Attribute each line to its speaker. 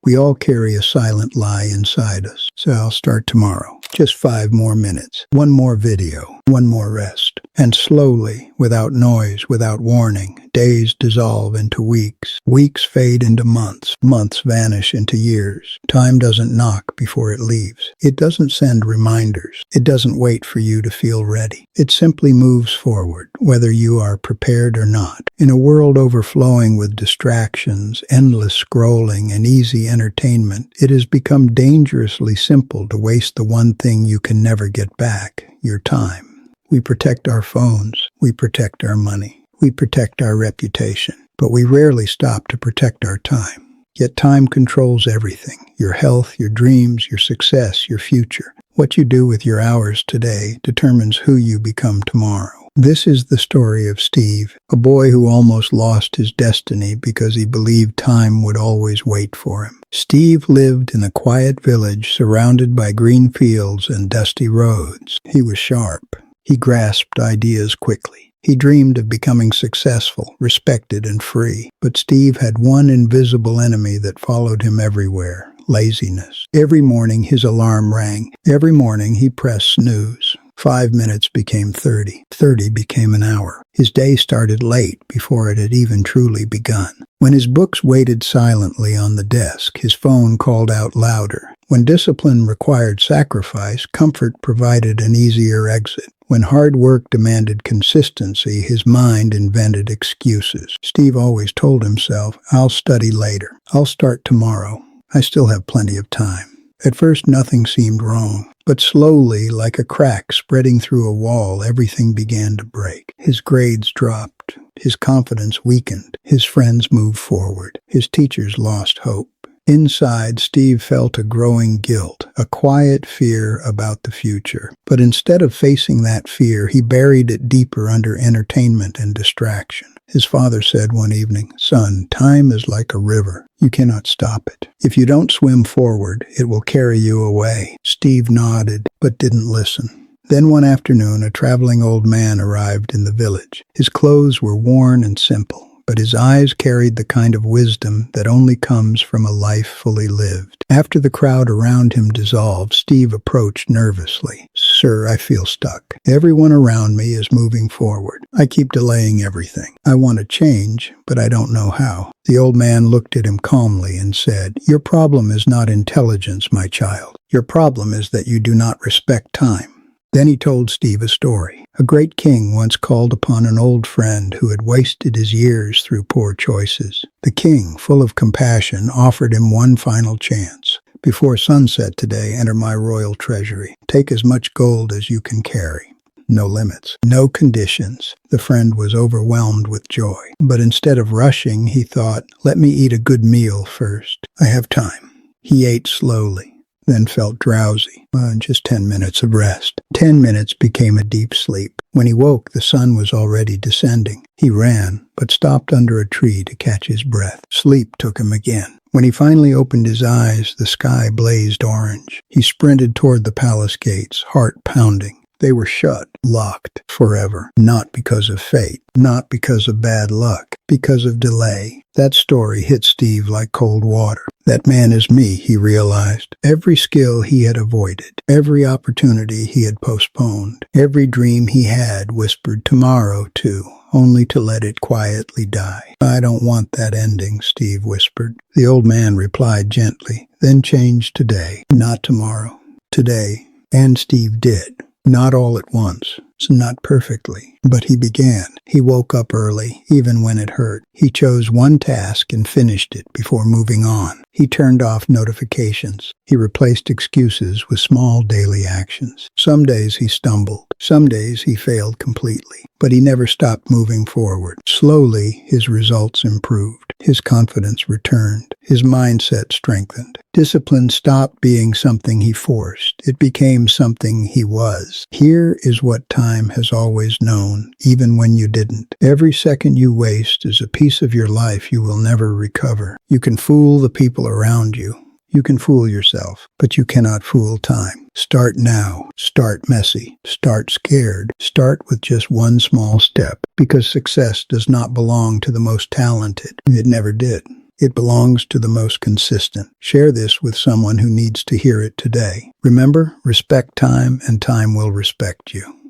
Speaker 1: We all carry a silent lie inside us. So I'll start tomorrow. Just 5 more minutes. One more video. One more rest. And slowly, without noise, without warning, days dissolve into weeks. Weeks fade into months. Months vanish into years. Time doesn't knock before it leaves. It doesn't send reminders. It doesn't wait for you to feel ready. It simply moves forward, whether you are prepared or not. In a world overflowing with distractions, endless scrolling, and easy entertainment, it has become dangerously simple to waste the one thing you can never get back: your time. We protect our phones. We protect our money. We protect our reputation. But we rarely stop to protect our time. Yet time controls everything: your health, your dreams, your success, your future. What you do with your hours today determines who you become tomorrow. This is the story of Steve, a boy who almost lost his destiny because he believed time would always wait for him. Steve lived in a quiet village surrounded by green fields and dusty roads. He was sharp. He grasped ideas quickly. He dreamed of becoming successful, respected, and free. But Steve had one invisible enemy that followed him everywhere: laziness. Every morning his alarm rang. Every morning he pressed snooze. 5 minutes became 30. 30 became an hour. His day started late before it had even truly begun. When his books waited silently on the desk, his phone called out louder. When discipline required sacrifice, comfort provided an easier exit. When hard work demanded consistency, his mind invented excuses. Steve always told himself, "I'll study later. I'll start tomorrow. I still have plenty of time." At first, nothing seemed wrong. But slowly, like a crack spreading through a wall, everything began to break. His grades dropped. His confidence weakened. His friends moved forward. His teachers lost hope. Inside, Steve felt a growing guilt, a quiet fear about the future. But instead of facing that fear, he buried it deeper under entertainment and distraction. His father said one evening, "Son, time is like a river. You cannot stop it. If you don't swim forward, it will carry you away." Steve nodded, but didn't listen. Then one afternoon, a traveling old man arrived in the village. His clothes were worn and simple, but his eyes carried the kind of wisdom that only comes from a life fully lived. After the crowd around him dissolved, Steve approached nervously. "Sir, I feel stuck. Everyone around me is moving forward. I keep delaying everything. I want to change, but I don't know how." The old man looked at him calmly and said, "Your problem is not intelligence, my child. Your problem is that you do not respect time." Then he told Steve a story. A great king once called upon an old friend who had wasted his years through poor choices. The king, full of compassion, offered him one final chance. "Before sunset today, enter my royal treasury. Take as much gold as you can carry. No limits, no conditions." The friend was overwhelmed with joy. But instead of rushing, he thought, "Let me eat a good meal first. I have time." He ate slowly, then felt drowsy. Just 10 minutes of rest. 10 minutes became a deep sleep. When he woke, the sun was already descending. He ran, but stopped under a tree to catch his breath. Sleep took him again. When he finally opened his eyes, the sky blazed orange. He sprinted toward the palace gates, heart pounding. They were shut, locked, forever. Not because of fate, not because of bad luck, because of delay. That story hit Steve like cold water. That man is me, he realized. Every skill he had avoided, every opportunity he had postponed, every dream he had whispered tomorrow to, only to let it quietly die. "I don't want that ending," Steve whispered. The old man replied gently, "Then change today, not tomorrow. Today." And Steve did. Not all at once, not perfectly, but he began. He woke up early, even when it hurt. He chose one task and finished it before moving on. He turned off notifications. He replaced excuses with small daily actions. Some days he stumbled. Some days he failed completely. But he never stopped moving forward. Slowly, his results improved. His confidence returned. His mindset strengthened. Discipline stopped being something he forced. It became something he was. Here is what time has always known, even when you didn't. Every second you waste is a piece of your life you will never recover. You can fool the people around you. You can fool yourself, but you cannot fool time. Start now. Start messy. Start scared. Start with just one small step, because success does not belong to the most talented. It never did. It belongs to the most consistent. Share this with someone who needs to hear it today. Remember, respect time and time will respect you.